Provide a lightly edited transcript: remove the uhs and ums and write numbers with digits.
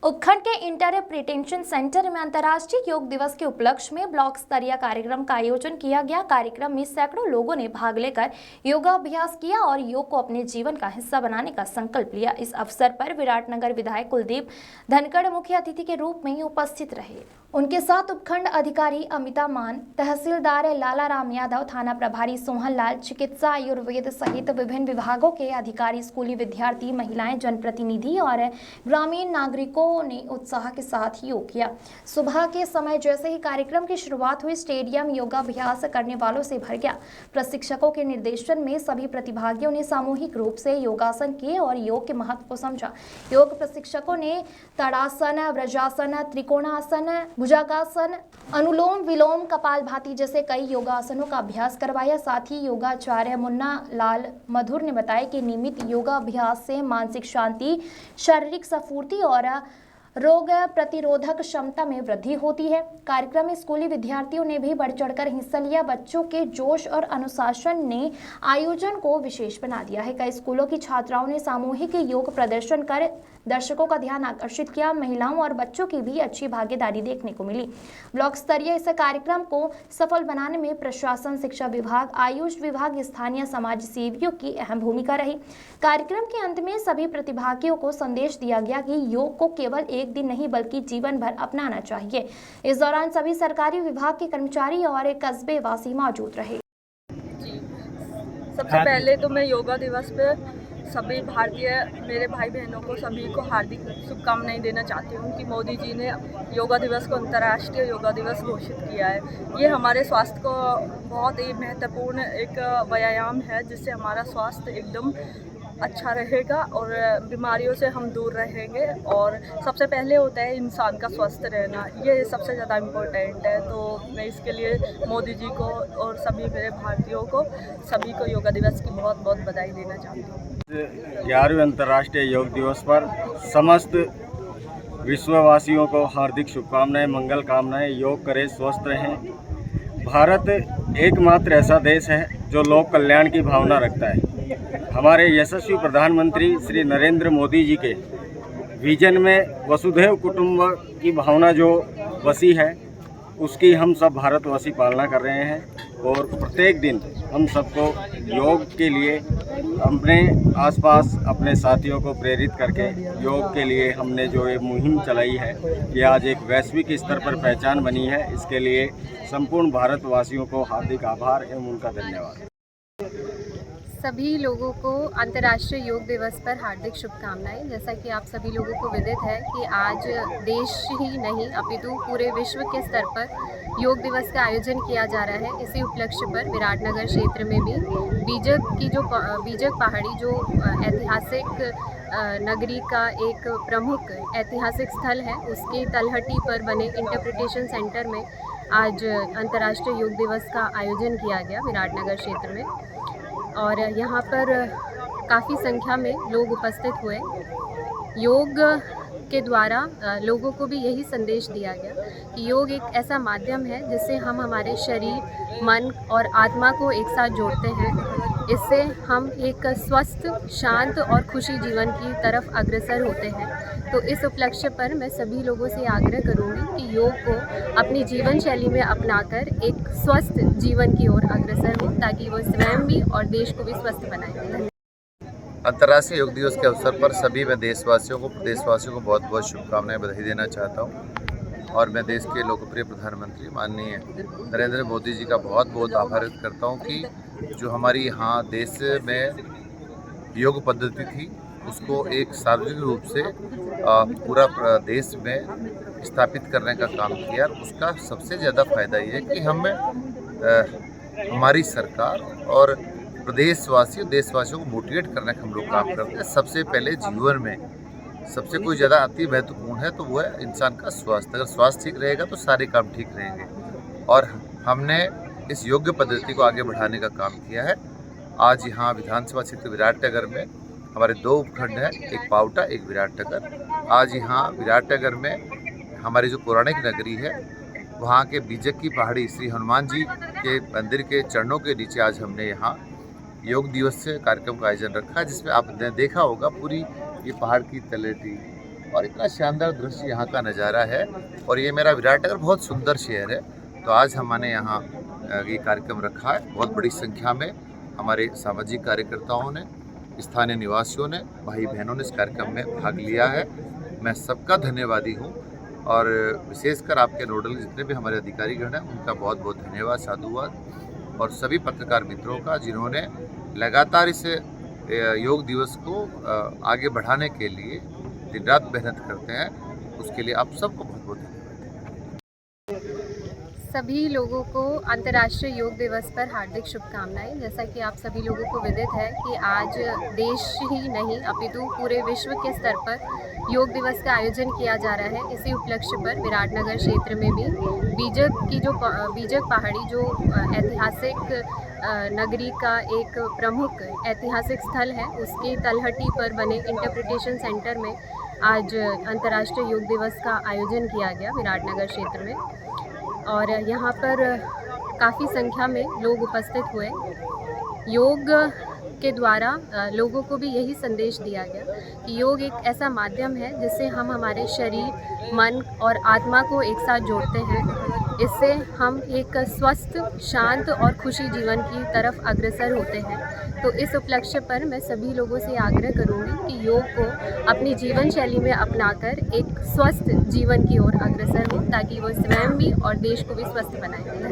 उपखंड के interpretation centre में अंतर्राष्ट्रीय योग दिवस के उपलक्ष्य में ब्लॉक स्तरीय कार्यक्रम का आयोजन किया गया। कार्यक्रम में सैकड़ों लोगों ने भाग लेकर योगाभ्यास किया और योग को अपने जीवन का हिस्सा बनाने का संकल्प लिया। इस अवसर पर विराटनगर विधायक कुलदीप धनखड़ मुख्य अतिथि के रूप में उपस्थित रहे। उनके साथ उपखंड अधिकारी अमिता मान, तहसीलदार लाला राम यादव, थाना प्रभारी सोहन लाल, चिकित्सा, आयुर्वेद सहित विभिन्न विभागों के अधिकारी, स्कूली विद्यार्थी, महिलाएं, जनप्रतिनिधि और ग्रामीण नागरिकों ने उत्साह के साथ योग किया। सुबह के समय जैसे ही कार्यक्रम की शुरुआत हुई, स्टेडियम योगाभ्यास करने वालों से भर गया। प्रशिक्षकों के निर्देशन में सभी प्रतिभागियों ने सामूहिक रूप से योगासन किए और योग के महत्व को समझा। योग प्रशिक्षकों ने ताड़ासन, व्रजासन, त्रिकोणासन, भुजंगासन, अनुलोम विलोम, कपालभाति जैसे कई योगासनों का अभ्यास करवाया। साथ ही योगाचार्य मुन्ना लाल मधुर ने बताया कि नियमित योगाभ्यास से मानसिक शांति, शारीरिक स्फूर्ति और रोग प्रतिरोधक क्षमता में वृद्धि होती है। कार्यक्रम में स्कूली विद्यार्थियों ने भी बढ़ चढ़कर हिस्सा लिया। बच्चों के जोश और अनुशासन ने आयोजन को विशेष बना दिया है। कई स्कूलों की छात्राओं ने सामूहिक योग प्रदर्शन कर दर्शकों का ध्यान आकर्षित किया। महिलाओं और बच्चों की भी अच्छी भागीदारी देखने को मिली। ब्लॉक स्तरीय इस कार्यक्रम को सफल बनाने में प्रशासन, शिक्षा विभाग, आयुष विभाग, स्थानीय समाज सेवियों की अहम भूमिका रही। कार्यक्रम के अंत में सभी प्रतिभागियों को संदेश दिया गया कि योग को केवल एक दिन नहीं बल्कि जीवन भर अपनाना चाहिए। इस दौरान सभी सरकारी विभाग के कर्मचारी और कस्बे वासी मौजूद रहे। सबसे पहले तो मैं योगा दिवस पे सभी भारतीय मेरे भाई बहनों को सभी को हार्दिक शुभकामनाएं देना चाहती हूँ कि मोदी जी ने योगा दिवस को अंतर्राष्ट्रीय योगा दिवस घोषित किया है। ये हमारे स्वास्थ्य को बहुत ही महत्वपूर्ण एक व्यायाम है जिससे हमारा स्वास्थ्य एकदम अच्छा रहेगा और बीमारियों से हम दूर रहेंगे। और सबसे पहले होता है इंसान का स्वस्थ रहना, ये सबसे ज़्यादा इम्पोर्टेंट है। तो मैं इसके लिए मोदी जी को और सभी मेरे भारतीयों को सभी को योगा दिवस की बहुत बहुत बधाई देना चाहती हूँ। 11वें अंतर्राष्ट्रीय योग दिवस पर समस्त विश्ववासियों को हार्दिक शुभकामनाएं, मंगल कामनाएं। योग करें, स्वस्थ रहें। भारत एकमात्र ऐसा देश है जो लोक कल्याण की भावना रखता है। हमारे यशस्वी प्रधानमंत्री श्री नरेंद्र मोदी जी के विजन में वसुधैव कुटुंब की भावना जो बसी है, उसकी हम सब भारतवासी पालना कर रहे हैं। और प्रत्येक दिन हम सबको योग के लिए अपने आसपास अपने साथियों को प्रेरित करके योग के लिए हमने जो ये मुहिम चलाई है, ये आज एक वैश्विक स्तर पर पहचान बनी है। इसके लिए संपूर्ण भारतवासियों को हार्दिक आभार एवं उनका धन्यवाद। सभी लोगों को अंतर्राष्ट्रीय योग दिवस पर हार्दिक शुभकामनाएं। जैसा कि आप सभी लोगों को विदित है कि आज देश ही नहीं अपितु पूरे विश्व के स्तर पर योग दिवस का आयोजन किया जा रहा है। इसी उपलक्ष्य पर विराटनगर क्षेत्र में भी बीजक पहाड़ी जो ऐतिहासिक नगरी का एक प्रमुख ऐतिहासिक स्थल है, उसकी तलहटी पर बने इंटरप्रिटेशन सेंटर में आज अंतर्राष्ट्रीय योग दिवस का आयोजन किया गया विराटनगर क्षेत्र में। और यहाँ पर काफ़ी संख्या में लोग उपस्थित हुए। योग के द्वारा लोगों को भी यही संदेश दिया गया कि योग एक ऐसा माध्यम है जिससे हम हमारे शरीर, मन और आत्मा को एक साथ जोड़ते हैं। इससे हम एक स्वस्थ, शांत और खुशी जीवन की तरफ अग्रसर होते हैं। तो इस उपलक्ष्य पर मैं सभी लोगों से आग्रह करूंगी कि योग को अपनी जीवन शैली में अपनाकर एक स्वस्थ जीवन की ओर अग्रसर हो, ताकि वो स्वयं भी और देश को भी स्वस्थ बनाए। अंतर्राष्ट्रीय योग दिवस के अवसर पर सभी मैं देशवासियों को, प्रदेशवासियों को बहुत बहुत शुभकामनाएं, बधाई देना चाहता हूं। और मैं देश के लोकप्रिय प्रधानमंत्री माननीय नरेंद्र मोदी जी का बहुत बहुत आभार व्यक्त करता हूं कि जो हमारी यहाँ देश में योग पद्धति थी उसको एक सार्वजनिक रूप से पूरा देश में स्थापित करने का काम किया। उसका सबसे ज़्यादा फायदा ये है कि हमें हमारी सरकार और प्रदेशवासियों, देशवासियों को मोटिवेट करने का हम लोग काम करते हैं। सबसे पहले जीवन में सबसे कोई ज़्यादा अति महत्वपूर्ण है तो वो है इंसान का स्वास्थ्य। अगर स्वास्थ्य ठीक रहेगा तो सारे काम ठीक रहेंगे। और हमने इस योग्य पद्धति को आगे बढ़ाने का काम किया है। आज यहाँ विधानसभा क्षेत्र विराटनगर में हमारे 2 उपखंड हैं, एक पावटा, एक विराटनगर। आज यहाँ विराटनगर में हमारी जो पौराणिक नगरी है, वहाँ के बीजक की पहाड़ी श्री हनुमान जी के मंदिर के चरणों के नीचे आज हमने यहाँ योग दिवस कार्यक्रम का आयोजन रखा है, जिसमें आपने देखा होगा पूरी ये पहाड़ की तलहटी, और इतना शानदार दृश्य यहाँ का नज़ारा है। और ये मेरा विराटनगर बहुत सुंदर शहर है, तो आज हमने यहाँ ये कार्यक्रम रखा है। बहुत बड़ी संख्या में हमारे सामाजिक कार्यकर्ताओं ने, स्थानीय निवासियों ने, भाई बहनों ने इस कार्यक्रम में भाग लिया है। मैं सबका धन्यवादी हूँ और विशेषकर आपके नोडल जितने भी हमारे अधिकारीगण हैं उनका बहुत बहुत धन्यवाद, साधुवाद। और सभी पत्रकार मित्रों का जिन्होंने लगातार इस योग दिवस को आगे बढ़ाने के लिए दिन रात मेहनत करते हैं, उसके लिए आप सबको बहुत बहुत धन्यवाद। सभी लोगों को अंतर्राष्ट्रीय योग दिवस पर हार्दिक शुभकामनाएं। जैसा कि आप सभी लोगों को विदित है कि आज देश ही नहीं अपितु पूरे विश्व के स्तर पर योग दिवस का आयोजन किया जा रहा है। इसी उपलक्ष्य पर विराटनगर क्षेत्र में भी बीजक पहाड़ी जो ऐतिहासिक नगरी का एक प्रमुख ऐतिहासिक स्थल है, उसकी तलहटी पर बने इंटरप्रिटेशन सेंटर में आज अंतर्राष्ट्रीय योग दिवस का आयोजन किया गया विराटनगर क्षेत्र में। और यहाँ पर काफ़ी संख्या में लोग उपस्थित हुए। योग के द्वारा लोगों को भी यही संदेश दिया गया कि योग एक ऐसा माध्यम है जिससे हम हमारे शरीर, मन और आत्मा को एक साथ जोड़ते हैं। इससे हम एक स्वस्थ, शांत और खुशी जीवन की तरफ अग्रसर होते हैं। तो इस उपलक्ष्य पर मैं सभी लोगों से आग्रह करूंगी कि योग को अपनी जीवन शैली में अपनाकर एक स्वस्थ जीवन की ओर अग्रसर हो, ताकि वो स्वयं भी और देश को भी स्वस्थ बनाए।